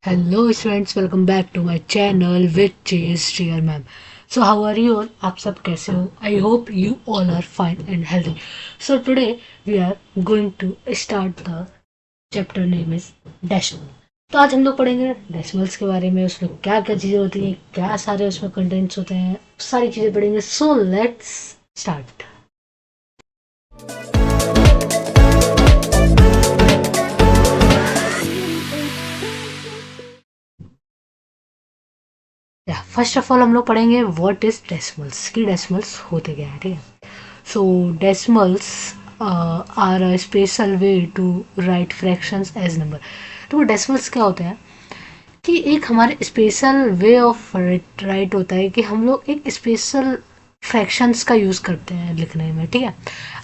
Hello students, welcome back to my channel which is Shreya ma'am. So how are you all? आप सब कैसे हो? I hope you all are fine and healthy. So today we are going to start the chapter name is decimal. तो आज हम लोग पढ़ेंगे decimals के बारे में, उसमें क्या क्या चीज़ें होती हैं, क्या सारे उसमें कंटेंट्स होते हैं, सारी चीज़ें पढ़ेंगे। So let's start. या फर्स्ट ऑफ ऑल हम लोग पढ़ेंगे व्हाट इज डेसिमल्स, कि डेसिमल्स होते क्या है। ठीक है, so decimals are a special way to write fractions as number. तो वो डेसिमल्स क्या होते हैं कि एक हमारे स्पेशल वे ऑफ राइट होता है कि हम लोग एक स्पेशल फ्रैक्शंस का यूज़ करते हैं लिखने में। ठीक है,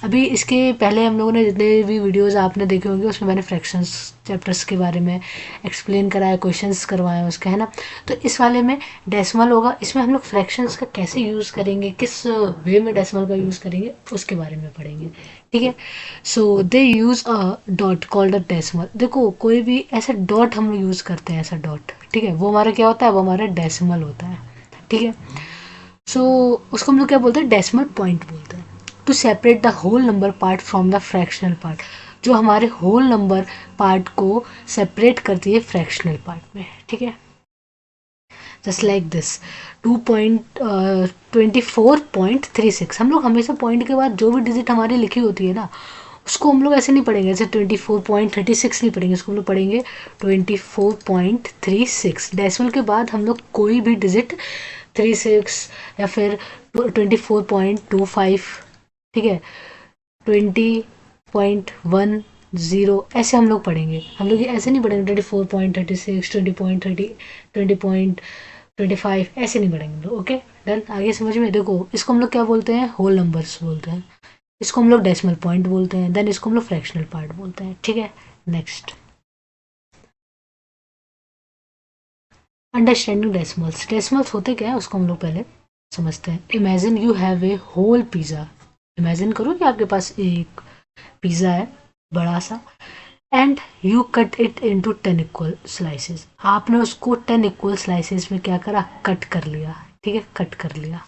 अभी इसके पहले हम लोगों ने जितने भी वीडियोस आपने देखे होंगे उसमें मैंने फ्रैक्शंस चैप्टर्स के बारे में एक्सप्लेन कराया, क्वेश्चंस करवाए उसके, है ना। तो इस वाले में डेसिमल होगा, इसमें हम लोग फ्रैक्शंस का कैसे यूज़ करेंगे, किस वे में डेसिमल का यूज़ करेंगे उसके बारे में पढ़ेंगे। ठीक है, so they use a dot called a decimal. देखो कोई भी ऐसा डॉट हम लोग यूज़ करते हैं, ऐसा डॉट, ठीक है, वो हमारा क्या होता है, वो हमारा डेसिमल होता है। ठीक है, सो उसको हम लोग क्या बोलते हैं, डेसिमल पॉइंट बोलते हैं। To separate the whole number part from the fractional part, जो हमारे होल नंबर पार्ट को सेपरेट करती है फ्रैक्शनल पार्ट में। ठीक है, जस्ट लाइक दिस 2.24.36। हम लोग हमेशा पॉइंट के बाद जो भी डिजिट हमारी लिखी होती है ना, उसको हम लोग ऐसे नहीं पढ़ेंगे, जैसे 24.36 नहीं पढ़ेंगे, उसको हम लोग पढ़ेंगे 24.36। डेसिमल के बाद हम लोग कोई भी डिजिट 36 या फिर 24.25, ठीक है, 20.10 ऐसे हम लोग पढ़ेंगे। हम लोग ये ऐसे नहीं पढ़ेंगे 24.36, 20.25 ऐसे नहीं पढ़ेंगे हम लोग। ओके डन, आगे समझ में। देखो इसको हम लोग क्या बोलते हैं, होल नंबर्स बोलते हैं, इसको हम लोग डेसिमल पॉइंट बोलते हैं, देन इसको हम लोग फ्रैक्शनल पार्ट बोलते हैं। ठीक है, नेक्स्ट अंडरस्टैंडिंग डेसिमल्स। डेसिमल्स होते क्या है उसको हम लोग पहले समझते हैं। Imagine you have a whole pizza. Imagine करो कि आपके पास एक पिज़्ज़ा है बड़ा सा, and you cut it into 10 equal slices. आपने उसको 10 इक्वल स्लाइसेस में क्या करा, कट कर लिया। ठीक है, कट कर लिया।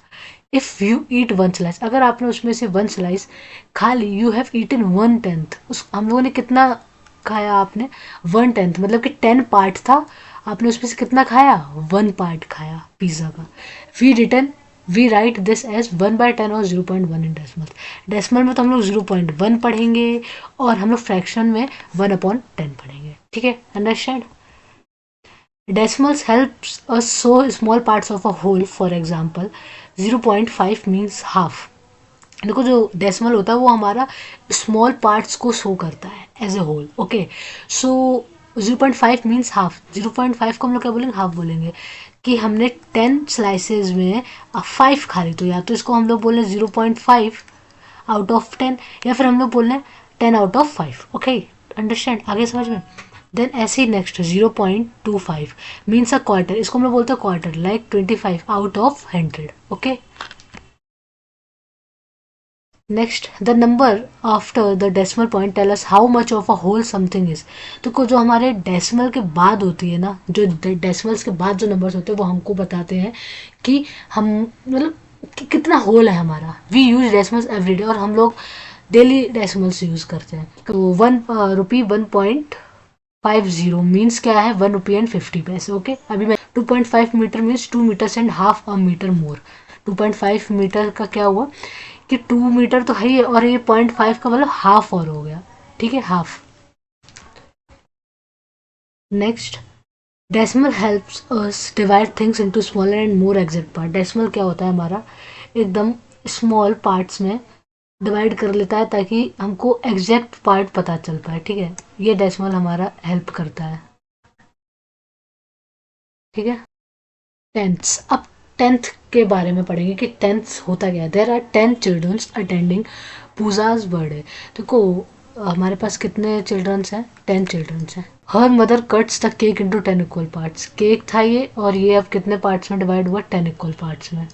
If you eat one slice, अगर आपने उसमें से वन स्लाइस खा ली, यू हैव ईटन 1/10। उस हम लोगों ने कितना खाया, आपने 1/10, मतलब कि 10 पार्ट था, आपने उसमें से कितना खाया, 1 पार्ट खाया पिज्ज़ा का। We return we write this as 1/10 और 0.1 इन डेसिमल। डेसिमल में तो हम लोग 0.1 पढ़ेंगे और हम लोग फ्रैक्शन में 1/10 पढ़ेंगे। ठीक है, understand. Decimals helps us show small parts of a whole. For example, 0.5 means half. देखो जो डेसिमल होता है वो हमारा स्मॉल पार्ट्स को शो करता है as a whole. Okay, so 0.5 means half. 0.5 को हम लोग क्या बोलेंगे, हाफ बोलेंगे। कि हमने 10 स्लाइसेस में 5 खा ली, तो या तो इसको हम लोग बोले 0.5 आउट ऑफ 10, या फिर हम लोग बोल रहे हैं 10 आउट ऑफ 5। ओके, अंडरस्टैंड, आगे समझ में। देन ऐसे ही नेक्स्ट 0.25 मीन्स अ क्वार्टर, इसको हम लोग बोलते हैं quarter, like 25 out of 100। Okay, next the number after the decimal point tell us how much of a whole something is. तो जो हमारे डेसिमल के बाद होती है ना, जो डेसिमल्स के बाद जो नंबर्स होते हैं वो हमको बताते हैं कि हम मतलब कितना होल है हमारा। वी यूज डेसिमल्स एवरीडे, और हम लोग डेली डेसिमल्स यूज करते हैं। तो 1 रुपी 1.50 मीन्स क्या है, 1 रुपी एंड 50 पैसे। ओके, अभी मैं 2.5 metre means 2 metres and half a metre more. 2.5 metre का क्या हुआ कि 2 मीटर तो है ही, और ये 0.5 का मतलब हाफ और हो गया। ठीक है, half. Next, decimal helps us divide things into smaller and more exact part. Decimal क्या होता है हमारा, एकदम स्मॉल पार्ट्स में डिवाइड कर लेता है ताकि हमको एग्जैक्ट पार्ट पता चल पाए। ठीक है, ये डेसिमल हमारा हेल्प करता है। ठीक है, टेंथ्स। अब टेंथ के बारे में पढ़ेंगे कि टेंथ होता क्या है। There are 10 childrens attending Pooja's birthday. देखो हमारे पास कितने चिल्ड्रंस हैं, 10 चिल्ड्रंस हैं। हर mother cuts the cake into 10 equal parts. Cake था ये, और ये अब कितने पार्ट्स में डिवाइड हुआ, 10 इक्वल पार्ट्स में।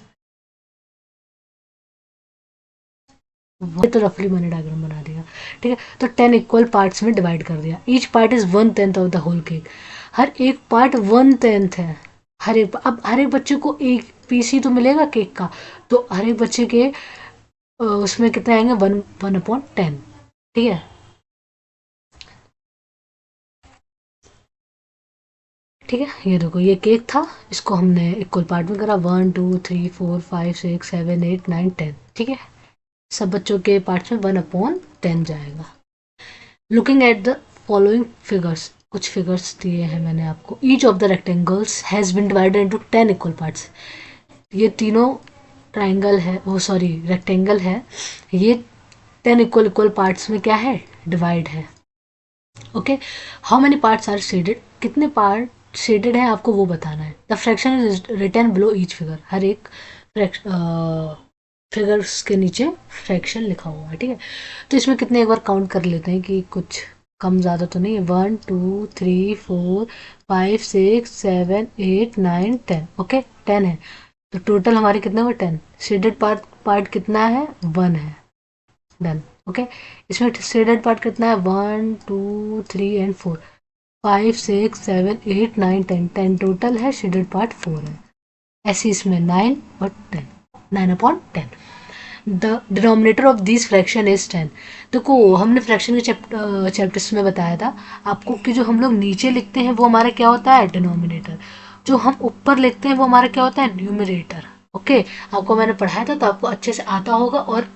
वो तो रफली मैंने डायग्राम बना दिया। ठीक है, तो 10 इक्वल पार्ट्स में डिवाइड कर दिया। Each part is 1/10 of the whole cake. हर एक पार्ट 1/10 है। हर एक बच्चे को एक पीस ही तो मिलेगा केक का, तो हर एक बच्चे के उसमें कितने आएंगे, 1/10। ठीक है, ठीक है। ये देखो ये केक था, इसको हमने इक्वल पार्ट में करा, 1 2 3 4 5 6 7 8 9 10। ठीक है, सब बच्चों के पार्ट्स में 1/10 जाएगा। Looking at the following figures, कुछ फिगर्स दिए हैं मैंने आपको। Each of the rectangles has been divided into 10 equal parts. ये तीनों ट्राइंगल है, वो सॉरी रेक्टेंगल है, ये 10 इक्वल इक्वल पार्ट्स में क्या है, डिवाइड है। Okay, how many parts are shaded, कितने पार्ट शेडेड है आपको वो बताना है। The fraction is written below each figure, हर एक फिगर्स के नीचे फ्रैक्शन लिखा हुआ है। ठीक है, तो इसमें कितने एक बार काउंट कर लेते हैं कि कुछ कम ज़्यादा तो नहीं है। 1 2 3 4 5 6 7 8 9 10। ओके, 10 है, तो टोटल हमारे कितने हुए, 10। शेडेड पार्ट कितना है, 1 है। डन। ओके, इसमें शेडेड पार्ट कितना है, 1 2 3 एंड 4, 5 6 7 8 9 10, 10 टोटल है, शेडेड पार्ट 4 है। ऐसे इसमें 9 और 10, 9/10। The denominator of this fraction is 10। देखो हमने फ्रैक्शन के चैप्टर्स में बताया था आपको कि जो हम लोग नीचे लिखते हैं वो हमारा क्या होता है, डिनोमिनेटर। जो हम ऊपर लिखते हैं वो हमारा क्या होता है, न्यूमरेटर। ओके, आपको मैंने पढ़ाया था तो आपको अच्छे से आता होगा और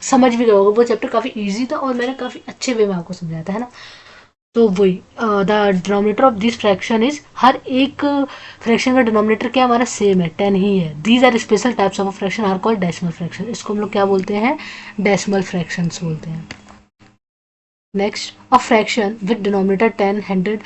समझ भी गए होगा। वो चैप्टर काफ़ी इजी था और मैंने काफ़ी अच्छे वे में आपको समझाया था, है ना। तो वही the denominator of this fraction is, हर एक फ्रैक्शन का डिनोमिनेटर क्या हमारा सेम है, 10 ही है। These are special types of fraction are called decimal fraction. इसको हम लोग क्या बोलते हैं, डेसिमल फ्रैक्शंस बोलते हैं। Next, a fraction with denominator 10 100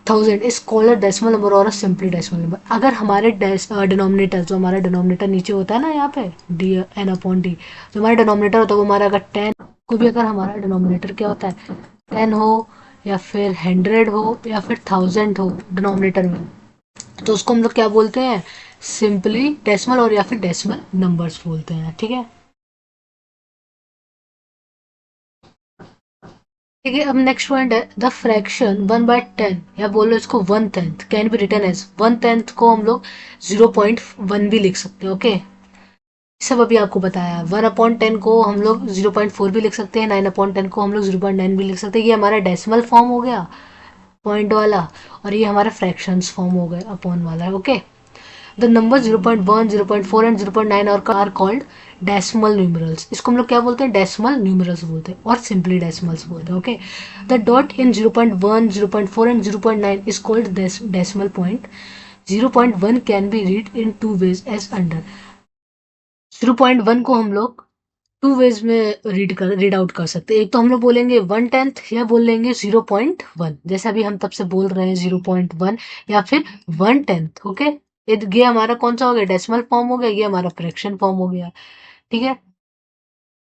1000 is called a decimal number और अ सिंपली डेसिमल नंबर। अगर हमारे डिनोमिनेटर, जो हमारा डिनोमिनेटर नीचे होता है ना यहाँ पे डी n/d, जो हमारा डिनोमिनेटर होता है वो हमारा अगर 10, कोई भी अगर हमारा डिनोमिनेटर क्या होता है 10 हो या फिर 100 हो या फिर 1000 हो डिनोमिनेटर में, तो उसको हम लोग क्या बोलते हैं, सिंपली डेसिमल और या फिर डेसिमल नंबर्स बोलते हैं। ठीक है, ठीक है। अब नेक्स्ट पॉइंट है द फ्रैक्शन 1/10, या बोलो इसको 1/10 कैन बी रिटन एज, 1/10 को हम लोग 0.1 भी लिख सकते हैं। ओके, सब अभी आपको बताया। 1/10 को हम लोग 0.4 भी लिख सकते हैं, 9/10 को हम लोग 0.9 भी लिख सकते हैं। ये हमारा डेसिमल फॉर्म हो गया पॉइंट वाला, और ये हमारा फ्रैक्शंस फॉर्म हो गए अपॉन वाला। Okay, the number 0.1 0.4 and 0.9 are called decimal numerals. इसको हम लोग क्या बोलते हैं, डेसिमल न्यूमरल्स बोलते हैं और सिंपली डेसिमल्स बोलते हैं। Okay, the dot in 0.1 0.4 and 0.9 is called decimal point. 0.1 can be read in 2 ways as under. 0.1 को हम लोग 2 वेज में रीड आउट कर सकते हैं। एक तो हम लोग बोलेंगे 1/10 या बोल लेंगे 0.1, जैसे अभी हम तब से बोल रहे हैं 0.1 या फिर 1/10। ओके, ये हमारा कौन सा हो गया, डेसिमल फॉर्म हो गया, ये हमारा फ्रैक्शन फॉर्म हो गया। ठीक है,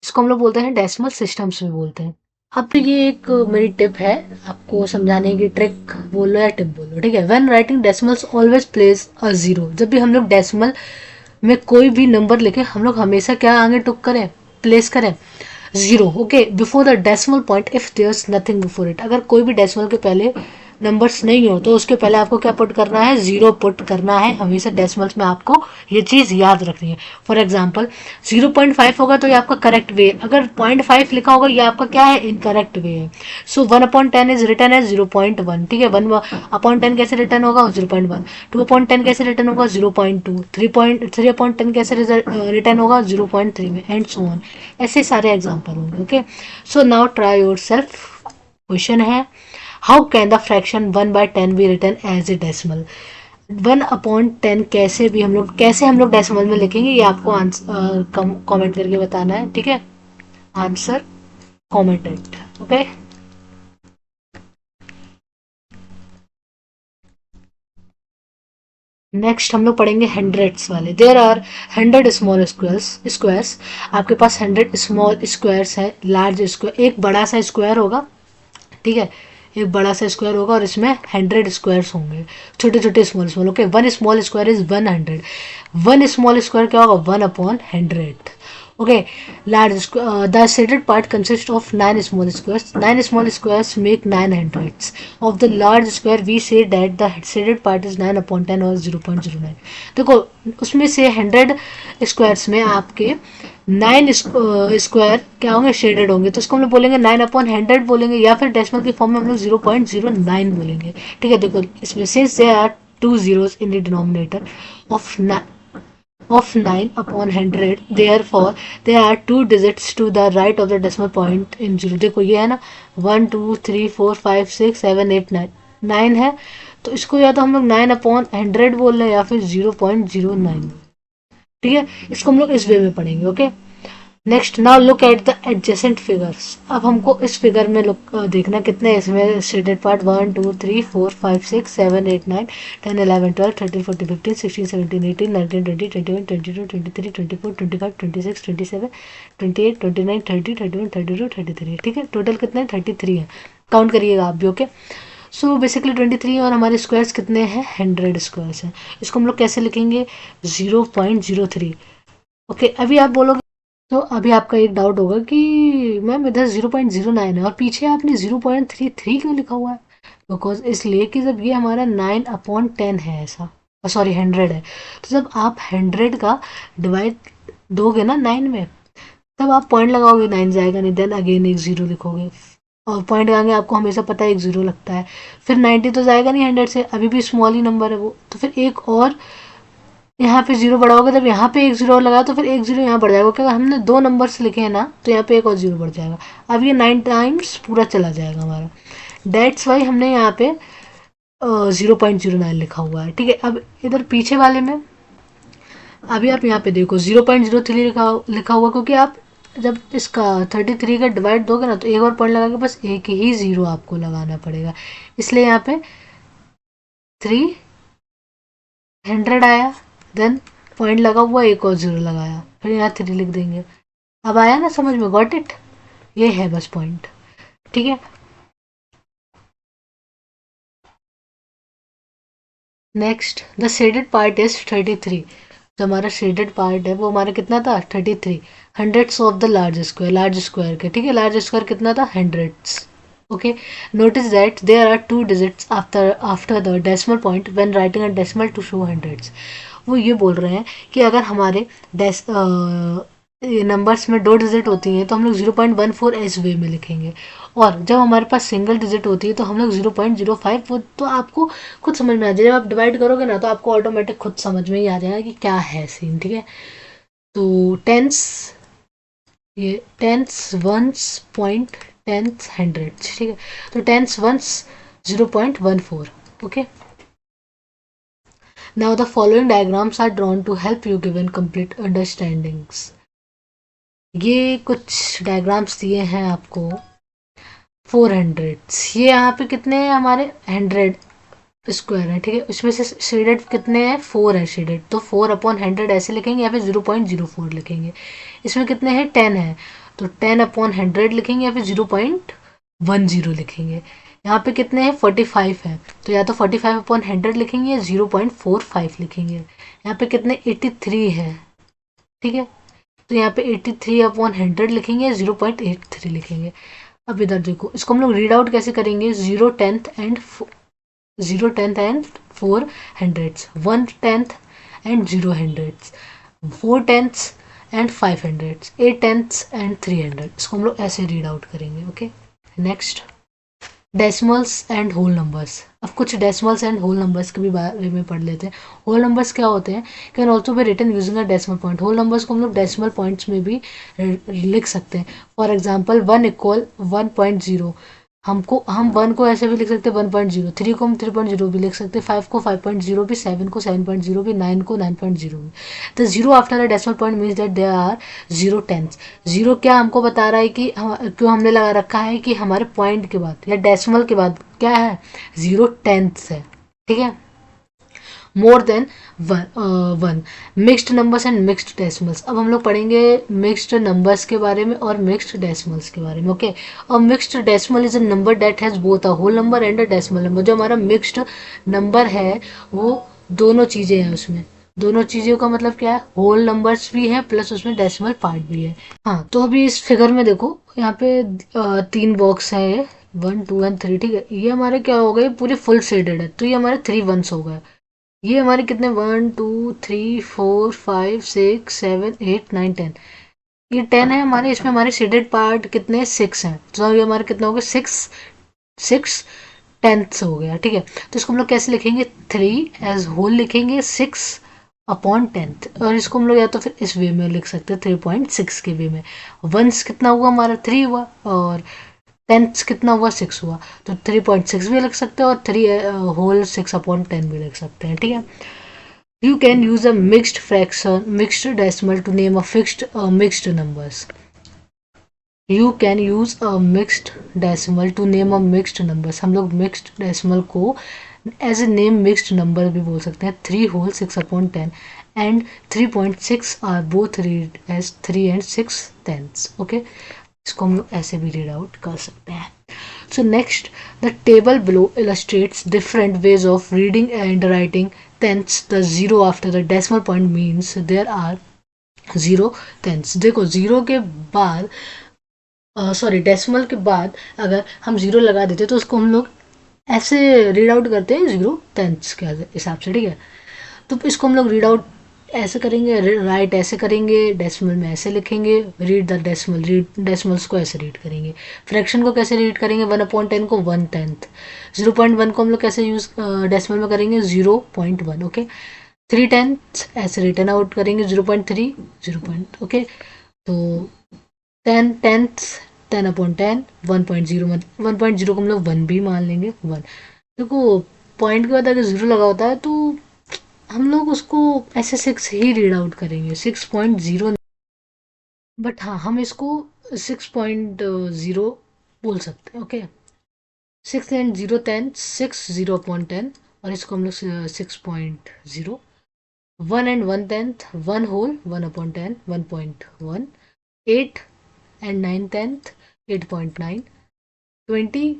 इसको हम लोग बोलते हैं डेसिमल सिस्टम्स में बोलते हैं। अब तो ये एक मेरी टिप है आपको समझाने की, ट्रिक बोलो या टिप बोलो। ठीक है, when writing decimals always place a zero. जब भी हम लोग डेसिमल में कोई भी नंबर लिखे हम लोग हमेशा क्या आगे टुक करें, प्लेस करें, zero. Okay, before the decimal point if there's nothing before it. अगर कोई भी डेसिमल के पहले नंबर्स नहीं हो तो उसके पहले आपको क्या पुट करना है, जीरो पुट करना है। हमेशा डेसिमल्स में आपको ये चीज़ याद रखनी है। फॉर एग्जाम्पल 0.5 होगा तो ये आपका करेक्ट वे, अगर 0.5 लिखा होगा ये आपका क्या है, इनकरेक्ट वे है। सो 1/10 इज रिटर्न एज 0.1। ठीक है, 1/10 कैसे रिटर्न होगा, 0.1। 2/10 कैसे रिटर्न होगा, 0.2। 3/10 कैसे रिटर्न होगा, 0.3 में, एंड सो ऑन। ऐसे सारे एग्जाम्पल होंगे। Okay, so now try yourself. Question है, how can the fraction 1/10 be written as a decimal. 1/10 कैसे हम लोग डेसिमल में लिखेंगे, ये आपको आंसर कमेंट करके बताना है। ठीक है, आंसर कॉमेंटेड। ओके, नेक्स्ट हम लोग पढ़ेंगे हंड्रेड्स वाले। There are 100 small squares. आपके पास 100 स्मॉल स्क्वायर्स है, लार्ज स्क्वायर, एक बड़ा सा स्क्वायर होगा। ठीक है, एक बड़ा सा स्क्वायर होगा और इसमें 100 स्क्वायर्स होंगे, छोटे छोटे small small. Okay, 1 small square is 100। 1 small square क्या होगा, 1/100। Okay, the shaded part consists of 9 small squares. 9 small squares make 9 hundredths. Of the large square, we say that the shaded part is 9 upon 10 or 0.09. देखो उसमें से 100 squares में आपके 9 square क्या होंगे, shaded होंगे, तो उसको हम लोग बोलेंगे 9 अपॉन 100 बोलेंगे, या फिर डेसिमल की फॉर्म में हम लोग 0.09 बोलेंगे. ठीक है, देखो इसमें since there are 2 zeros in the denominator of 9 upon 100, therefore there are 2 digits to the right of the decimal point in 0. देखो ये है ना 1 2 3 4 5 6 7 8 9 9 है, तो इसको या तो हम लोग 9 अपॉन 100 बोल रहे हैं या फिर 0.09. ठीक है, इसको हम लोग इस वे में पढ़ेंगे. Okay, next now look at the adjacent figures. अब हमको इस फिगर में देखना कितने इसमें शेडेड पार्ट 1 2 3 4 5 6 7 8 9 10 11 12 13 14 15 16 17 18 19 20 21 22 23 24 25 26 27 28 29 30 31 32 33. ठीक है, टोटल कितने 33 है, काउंट करिएगा आप भी. ओके, सो बेसिकली 23 और हमारे स्क्वायर्स कितने हैं 100 स्क्वायर्स हैं. इसको हम लोग कैसे लिखेंगे 0.03. ओके, अभी आप बोलोगे, तो अभी आपका एक डाउट होगा कि मैम इधर 0.09 है और पीछे आपने 0.33 क्यों लिखा हुआ है. बिकॉज इसलिए कि जब ये हमारा 9 अपॉन 10 है, ऐसा सॉरी 100 है, तो जब आप 100 का डिवाइड दोगे ना 9 में, तब आप पॉइंट लगाओगे 9 जाएगा नहीं, देन अगेन एक 0 लिखोगे और पॉइंट लगाएंगे, आपको हमेशा पता है एक 0 लगता है, फिर 90 तो जाएगा नहीं 100 से, अभी भी स्मॉल ही नंबर है वो, तो फिर एक और यहाँ पे 0 बढ़ा होगा, जब यहाँ पे एक 0 लगा तो फिर एक 0 यहाँ बढ़ जाएगा, क्योंकि हमने 2 नंबर्स लिखे हैं ना, तो यहाँ पे एक और 0 बढ़ जाएगा. अब ये 9 टाइम्स पूरा चला जाएगा हमारा, डेट्स वाई हमने यहाँ पे 0.09 लिखा हुआ है. ठीक है, अब इधर पीछे वाले में अभी आप यहाँ पे देखो 0.03 लिखा हुआ, क्योंकि आप जब इसका 33 का डिवाइड दोगे ना, तो एक और पॉइंट लगा के बस एक ही 0 आपको लगाना पड़ेगा, इसलिए यहाँ पे 300 आया, देन पॉइंट लगा हुआ एक और 0 लगाया, फिर यहाँ 3 लिख देंगे. अब आया ना समझ में, गॉट इट, ये है बस पॉइंट. ठीक है, next the shaded part is 33. जो हमारा शेडेड पार्ट है वो हमारा कितना था 33 hundreds of the large square के. ठीक है, लार्ज स्क्वायर कितना था hundreds. Okay, notice that there are 2 digits after the decimal point when writing a decimal to show hundreds. वो ये बोल रहे हैं कि अगर हमारे नंबर्स में 2 डिजिट होती हैं तो हम लोग 0.14 इस वे में लिखेंगे, और जब हमारे पास सिंगल डिजिट होती है तो हम लोग 0.05. वो तो आपको खुद समझ में आ जाएगा, जब आप डिवाइड करोगे ना तो आपको ऑटोमेटिक खुद समझ में ही आ जाएगा कि क्या है सीन. ठीक है, तो टेंस, ये tens ones point tens hundreds. ठीक है, तो tens ones 0.14. Okay, now the following diagrams are drawn to help you given complete understandings. ये कुछ डायग्राम्स दिए हैं आपको 400. ये यहाँ पे कितने हैं हमारे 100 स्क्वायर है. ठीक है, इसमें से शेडेड कितने हैं 4 है शेडेड, तो 4 अपॉन 100 ऐसे लिखेंगे या फिर 0.04 लिखेंगे. इसमें कितने हैं 10 है, तो 10 अपॉन 100 लिखेंगे या फिर 0.10 लिखेंगे. यहाँ पे कितने हैं 45 है, तो या तो 45 अपॉन 100 लिखेंगे या 0.45 लिखेंगे. यहाँ पे कितने 83 है. ठीक है, तो यहाँ पे 83 अपॉन 100 लिखेंगे, 0.83 लिखेंगे. अब इधर देखो, इसको हम लोग रीड आउट कैसे करेंगे 0/10 and 4 hundreds, 1/10 and 0 hundreds, 4/10 and 5 hundreds, 8/10 and 300. इसको हम लोग ऐसे रीड आउट करेंगे. Okay, next decimals and whole numbers. अब कुछ डेसिमल्स एंड होल नंबर्स के भी बारे में पढ़ लेते हैं. होल नंबर्स क्या होते हैं, can also be written using a decimal point. Whole numbers को हम लोग डेसिमल पॉइंट्स में भी लिख सकते हैं. फॉर एग्जांपल 1 इक्वल 1.0, हम 1 को ऐसे भी लिख सकते हैं 1.0, 3 को हम 3.0 भी लिख सकते हैं, 5 को 5.0 भी, 7 को 7.0 भी, 9 को 9.0 भी. The zero after a decimal point means that there are 0/10. Zero क्या हमको बता रहा है कि क्यों हमने लगा रखा है कि हमारे पॉइंट के बाद या डेसिमल के बाद क्या है 0/10 है. ठीक है, more than 1. Mixed numbers and mixed decimals. अब हम लोग पढ़ेंगे मिक्स्ड नंबर्स के बारे में और मिक्स्ड डेसिमल्स के बारे में. ओके, और mixed decimal is a number that has both a whole number and a decimal number. जो हमारा मिक्स्ड नंबर है वो दोनों चीज़ें हैं उसमें, दोनों चीज़ों का मतलब क्या है, होल नंबर्स भी है प्लस उसमें डेसिमल पार्ट भी है। हाँ, तो अभी इस फिगर में देखो, यहाँ पे 3 बॉक्स है ये, 1 2 एंड 3, ठीक है। ये हमारे क्या हो गए, पूरे फुल शेडेड है, तो ये हमारे 3 वंस हो गए। ये हमारे कितने, 1 2 3 4 5 6 7 8 9 10, ये 10 है हमारे। इसमें हमारे शेडेड पार्ट कितने, 6 हैं, तो ये हमारे कितने हो गए, 6 टेंथ्स हो गया, ठीक है। तो इसको हम लोग कैसे लिखेंगे, 3 एज होल लिखेंगे, 6/10, और इसको हम लोग या तो फिर इस वे में लिख सकते हैं, 3.6 के वे में। वंस कितना हुआ हमारा, 3 हुआ, और टेंथ्स कितना हुआ, 6 हुआ। तो 3.6 भी लिख सकते हैं, और 3 होल 6/10 भी लिख सकते हैं, ठीक है। You can use a mixed fraction, mixed decimal to name a mixed numbers. You can use a mixed decimal to name a mixed numbers. हम लोग mixed decimal को as a name mixed number भी बोल सकते हैं. 3 whole 6/10 and 3.6 are both read as 3 and 6/10. Okay, इसको हम लोग ऐसे भी रीड आउट कर सकते हैं. So next, the table below illustrates different ways of reading and writing tenths. The zero after the decimal point means there are 0 tenths. देखो, zero के बाद, सॉरी, डेसिमल के बाद अगर हम जीरो लगा देते तो उसको हम लोग ऐसे रीड आउट करते हैं, 0 टेंथ्स के हिसाब से, ठीक है। तो इसको हम लोग रीड आउट ऐसे करेंगे, राइट ऐसे करेंगे, डेसिमल में ऐसे लिखेंगे, read the decimal, read decimals को ऐसे रीड करेंगे। फ्रैक्शन को कैसे रीड करेंगे, 1/10 को 1/10, 0.1 को हम लोग कैसे यूज डेसिमल में करेंगे, 0.1, ओके। 3/10 ऐसे रिटर्न आउट करेंगे, 0.3, 0. तो 10/10, 10/10, 1.0, 1.0 को हम लोग 1 भी मान लेंगे, 1। देखो, पॉइंट के बाद अगर जीरो लगा होता है तो हम लोग उसको ऐसे 6 ही रीड आउट करेंगे, 6.0। बट हाँ, हम इसको 6.0 बोल सकते हैं, ओके। 6 and 0 10, 6 0/10, और इसको हम लोग 6.0। 1 and 1 10, 1 whole 1/10, 1.1। 8 and 9 10, 8.9। 20,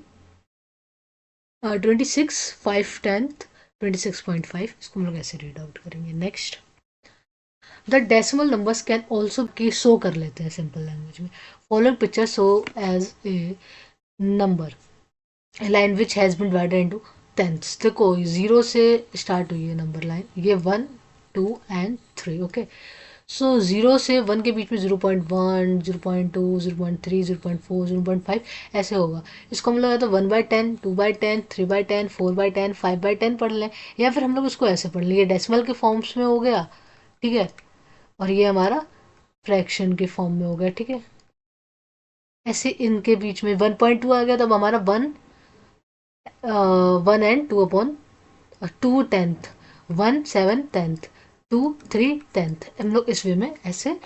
26 5/10, 26.5, इसको हम लोग ऐसे रीड आउट करेंगे। Next, the decimal numbers can also की शो कर लेते हैं सिंपल लैंग्वेज में। Following picture show as a number line which has been divided into tenths. देखो, जीरो से स्टार्ट हुई है नंबर लाइन, ये 1 2 एंड 3, ओके। सो जीरो से 1 के बीच में 0.1 0.2 0.3 0.4 0.5 ऐसे होगा। इसको हम लोग या तो 1/10 2/10 3/10 4/10 5/10 पढ़ लें, या फिर हम लोग उसको ऐसे पढ़ लें, ये डेसिमल के फॉर्म्स में हो गया, ठीक है, और ये हमारा फ्रैक्शन के फॉर्म में हो गया, ठीक है। ऐसे इनके बीच में 1.2 आ गया, तब हमारा 1 and 2/10, 1 7/10, 2 3/10, हम लोग इस वे में ऐसे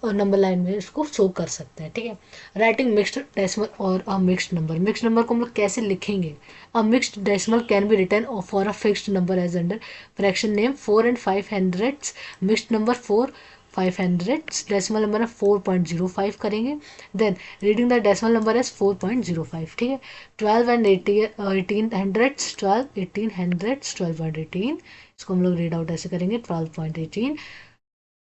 नंबर लाइन में इसको शो कर सकते हैं, ठीक है। राइटिंग मिक्स्ड डेसिमल और a mixed number, mixed number को हम लोग कैसे लिखेंगे, a mixed decimal can be written for a fixed number as under fraction name 4 and 5 hundredths, mixed number 4 500ths, decimal number है 4.05 करेंगे। Then reading the decimal number as 4.05, ठीक है। 12 and 18 hundredths, 12 18 hundredths, 12.18, इसको हम लोग रीड आउट ऐसे करेंगे, 12.18।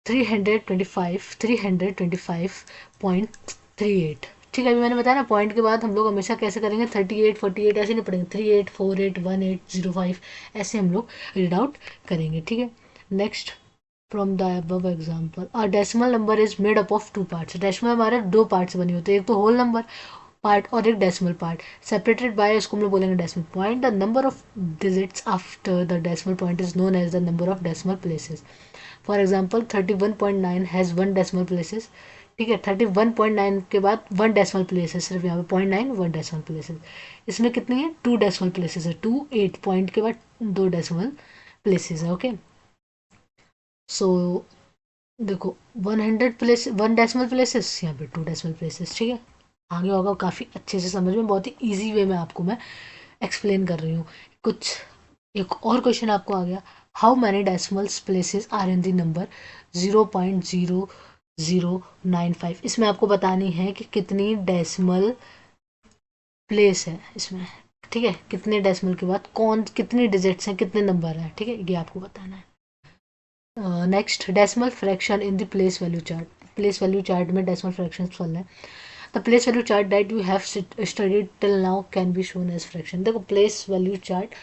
325.38, ठीक है। अभी मैंने बताया ना, पॉइंट के बाद हम लोग हमेशा कैसे करेंगे, 38 48 ऐसे नहीं पढ़ेंगे, 38 48 18 05 ऐसे हम लोग रीड आउट करेंगे, ठीक है। Next, from the above example, a decimal number is made up of 2 parts. Decimal हमारे 2 पार्ट्स बने होते हैं, एक तो होल नंबर पार्ट और एक डेसिमल पार्ट, सेपरेटेड बाय, इसको हम लोग बोलेंगे decimal point. The number of digits after the decimal point is known as the number of decimal places. For example 31.9 has 1 decimal places, ठीक है। 31.9 के बाद 1 डेसिमल प्लेस है, सिर्फ यहाँ पे 0.9 1 डेसिमल प्लेसेस। इसमें कितनी है, 2 डेसिमल प्लेसेस है, 2 8 पॉइंट के बाद 2 डेसिमल प्लेसेस है, ओके। सो देखो, 100 प्लेस 1 डेसिमल प्लेसेस, यहाँ पे 2 डेसिमल प्लेसेस, ठीक है। आगे होगा काफ़ी अच्छे से समझ में, बहुत ही ईजी वे में आपको मैं एक्सप्लेन कर रही हूँ कुछ। एक और क्वेश्चन आपको आ गया, how many decimals places are in the number 0.0095। इसमें आपको बतानी है कि कितनी डेसिमल प्लेस है इसमें, ठीक है, कितने डेसिमल के बाद कौन कितनी डिजिट्स हैं, कितने नंबर हैं, ठीक है, ये आपको बताना है। Next decimal fraction in the place value chart. Place value chart में डेसिमल फ्रैक्शन चल है. The place value chart that you have studied till now can be shown as fraction. देखो प्लेस वैल्यू चार्ट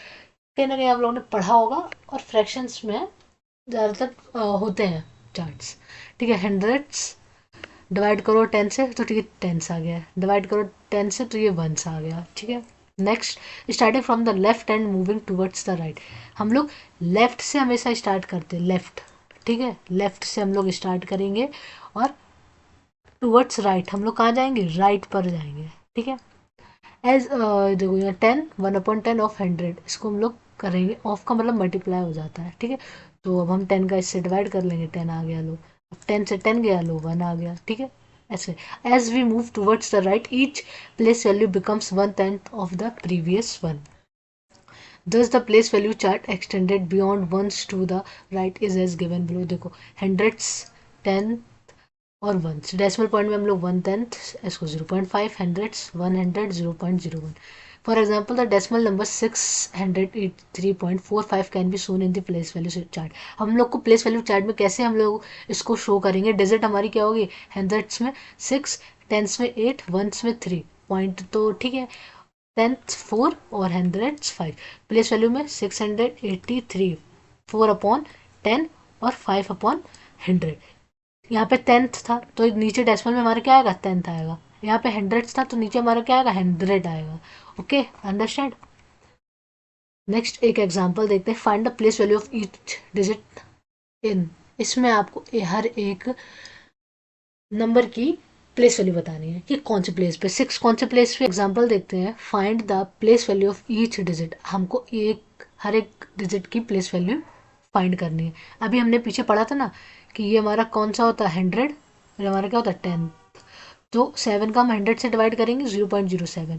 कहीं ना कहीं आप लोगों ने पढ़ा होगा और फ्रैक्शंस में ज़्यादातर होते हैं चार्ट्स. ठीक है. हंड्रेड्स डिवाइड करो 10 से तो ठीक है टेंस आ गया. डिवाइड करो 10 से तो ये वंस आ गया. ठीक है. Next starting from the left and moving towards the right. हम लोग लेफ्ट से हमेशा स्टार्ट करते हैं. लेफ्ट. ठीक है. लेफ्ट से हम लोग स्टार्ट करेंगे और टूवर्ड्स राइट हम लोग कहाँ जाएंगे? राइट पर जाएंगे. ठीक है. एज देखो यहाँ 10 1/10 ऑफ 100 इसको हम लोग करेंगे. ऑफ का मतलब मल्टीप्लाई हो जाता है. ठीक है. तो अब हम 10 का इससे डिवाइड कर लेंगे. 10 आ गया लो. अब 10 से 10 गया लो 1 आ गया. ठीक है. ऐसे as we move towards the right each place value becomes 1/10 of the previous one. Thus the place value chart extended beyond ones to the right is as given below. देखो हंड्रेड्स 10 और वंस. डेसिमल पॉइंट में हम लोग 1/10 इसको 0.5. Hundreds 100 0.01. For example the decimal number 683.45 can be shown in the place value chart. हम लोग को place value chart में कैसे हम लोग इसको शो करेंगे? डिजिट हमारी क्या होगी? हंड्रेड्स में 6, टेंस में 8, वंस में 3. पॉइंट तो ठीक है. टेंथ 4 और हंड्रेड्स 5. प्लेस वैल्यू में 683 4/10 और 5/100. यहाँ पे 10th था तो नीचे डेसिमल में हमारा क्या आएगा? 10th आएगा. यहाँ पे हंड्रेड्स था तो नीचे हमारा क्या आएगा? 100 आएगा. Okay understand. नेक्स्ट एक एग्जांपल देखते हैं. Find the place value of each digit in. इसमें आपको हर एक नंबर की प्लेस वैल्यू बतानी है कि कौन से प्लेस पे. 6 कौन से प्लेस पे? एग्जांपल देखते हैं. Find the place value of each digit. हमको हर एक डिजिट की प्लेस वैल्यू फाइंड करनी है. अभी हमने पीछे पढ़ा था ना कि ये हमारा कौन सा होता है? 100 और हमारा क्या होता है? 10. तो 7 का हम 100 से डिवाइड करेंगे 0.07.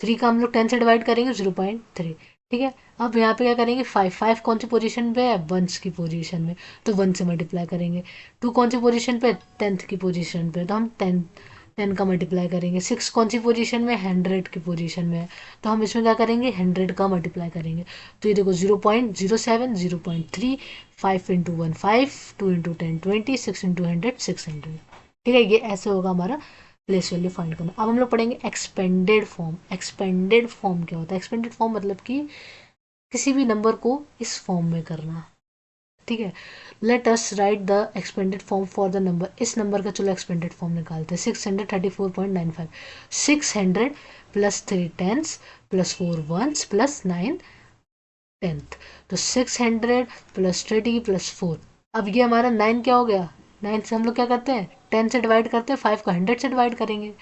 3 का हम लोग 10 से डिवाइड करेंगे 0.3. ठीक है. अब यहाँ पे क्या करेंगे? 5 कौन सी पोजीशन पे है? वंस की पोजीशन में तो 1 से मल्टीप्लाई करेंगे. 2 कौन सी पोजीशन पे? 10th की पोजीशन पे तो हम 10 का मल्टीप्लाई करेंगे. 6 कौन सी पोजीशन में? 100 की पोजीशन में तो हम इसमें क्या करेंगे? 100 का मल्टीप्लाई करेंगे. तो ये देखो 0.07 0.3 5 × 1 5 2 × 10 20 6 × 100 600. ठीक है. ये ऐसे होगा हमारा प्लेस वैल्यू फाइंड करना. अब हम लोग पढ़ेंगे एक्सपेंडेड फॉर्म. एक्सपेंडेड फॉर्म क्या होता है? एक्सपेंडेड फॉर्म मतलब कि किसी भी नंबर को इस फॉर्म में करना. ठीक है. Let us right the expanded form for the number. इस नंबर का चलो एक्सपेंडेड फॉर्म निकालते हैं. 634.95. 600 plus 3 tens plus 4 ones plus 9 tenth. तो 600 प्लस 30 प्लस 4. अब ये हमारा 9 क्या हो गया? 9 से हम लोग क्या करते हैं? 10 से डिवाइड करते हैं. 5 को 100 से डिवाइड करेंगे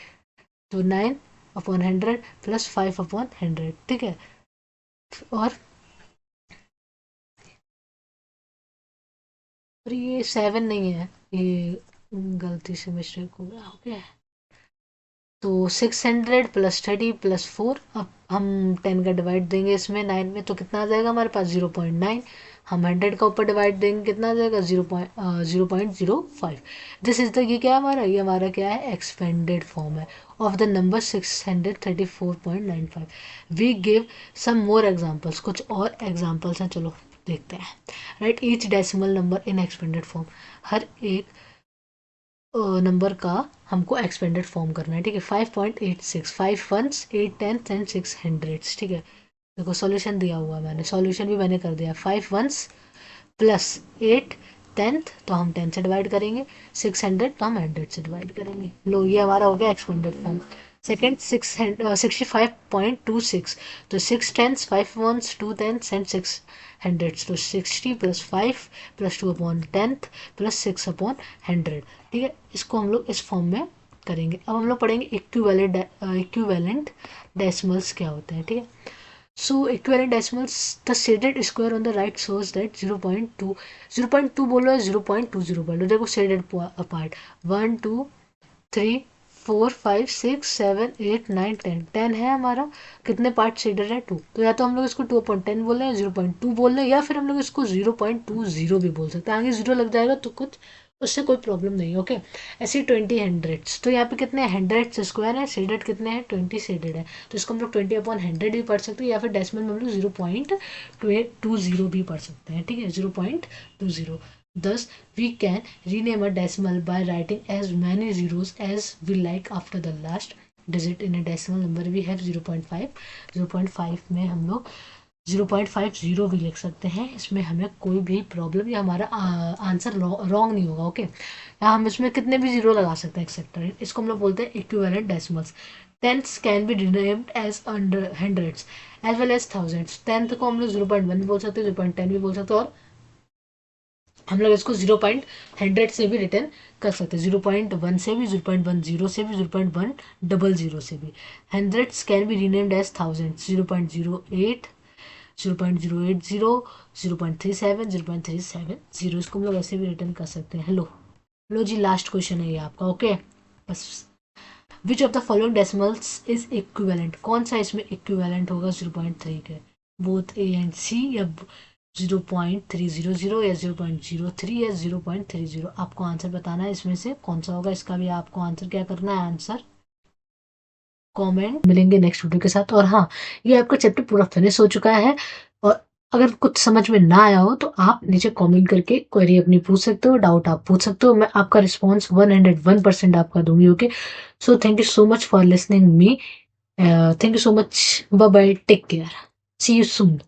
तो 9/100 प्लस 5/100. ठीक है. और ये 7 नहीं है, ये गलती से मिस्टेक हो गया. ओके. तो 600 प्लस 30 प्लस 4. अब हम 10 का डिवाइड देंगे इसमें 9 में तो कितना आ जाएगा हमारे पास? 0.9. हम 100 का ऊपर डिवाइड देंगे कितना आ जाएगा? 0.05. दिस इज द ये क्या है हमारा? ये हमारा क्या है? एक्सपेंडेड फॉर्म है of the number 634.95. We give some more examples. कुछ और एग्जाम्पल्स हैं, चलो देखते हैं. Write each decimal number in expanded form. हर एक नंबर का हमको एक्सपेंडेड फॉर्म करना है. ठीक है. 5.86 5 वंस 8 टेंथ एंड 6 हंड्रेड्स. ठीक है. देखो सॉल्यूशन दिया हुआ है मैंने. सॉल्यूशन भी मैंने कर दिया. 5 वंस प्लस 8 10th तो हम 10 से डिवाइड करेंगे. 600 तो हम 100 से डिवाइड करेंगे. लो ये हमारा हो गया एक्सपेंडेड फॉर्म. सेकेंड 65.26. तो 6 tens 5 ones 2 tens and 6 hundreds. तो 60 प्लस 5 प्लस 2/10 प्लस 6/100. ठीक है. इसको हम लोग इस फॉर्म में करेंगे. अब हम लोग पढ़ेंगे इक्विवेलेंट डेसिमल्स क्या होते हैं. ठीक है. So equivalent decimals, the shaded square on the right shows that 0.2 बोलो या 0.20 बोलो. देखो shaded apart 1 2 3 4 5 6 7 8 9 10 10 है हमारा. कितने पार्ट शेडेड है? 2. तो या तो हम लोग इसको 2/10 बोल रहे हैं 0.2 बोल रहे हैं या फिर हम लोग इसको 0.20 भी बोल सकते हैं. आगे 0 लग जाएगा तो कुछ उससे कोई प्रॉब्लम नहीं. ओके. ऐसे 20 हंड्रेड्स. तो यहाँ पे कितने हंड्रेड्स स्क्वायर है? शेडेड कितने हैं? 20 शेडेड है. तो इसको हम लोग 20/100 भी पढ़ सकते हैं या फिर डेसिमल में हम लोग 0.20 भी पढ़ सकते हैं. ठीक है. 0.20. Thus, we can rename a decimal by writing as many zeros as we like after the last digit in a decimal number. We have 0.5. 0.5 में हम लोग 0.50 भी लिख सकते हैं. इसमें हमें कोई भी प्रॉब्लम या हमारा आंसर रॉन्ग नहीं होगा. ओके, या हम इसमें कितने भी जीरो लगा सकते हैं एक्सेट्रा. इसको हम लोग बोलते हैं equivalent decimals. Tenths can be renamed as hundredths as well as thousandths. Tenth को हम लोग 0.1 भी बोल सकते हैं, 0.10 भी बोल सकते हैं, और हम लोग इसको 0.100 से भी रिटर्न कर सकते हैं, 0.1 से भी, 0.10 से भी, 0.100 से भी. Hundreds can be renamed as thousands. 0.08, 0.080, 0.37, 0.370. इसको हम लोग ऐसे भी रिटर्न कर सकते हैं. हेलो जी, लास्ट क्वेश्चन है ये आपका. ओके, बस. Which of the following decimals is equivalent. कौन सा इसमें इक्विवेलेंट होगा 0.3 के. बोथ ए एंड सी, या 0.300 या 0.03 या 0.30. आपको आंसर बताना है इसमें से कौन सा होगा. इसका भी आपको आंसर क्या करना है, आंसर कमेंट. मिलेंगे नेक्स्ट वीडियो के साथ. और हाँ, ये आपका चैप्टर पूरा फिनिश हो चुका है. और अगर कुछ समझ में ना आया हो तो आप नीचे कमेंट करके क्वेरी अपनी पूछ सकते हो, डाउट आप पूछ सकते हो. मैं आपका रिस्पॉन्स 101% आपका दूंगी. Okay, so thank you so much for listening me. Thank you so much. Bye bye, take care, see you soon.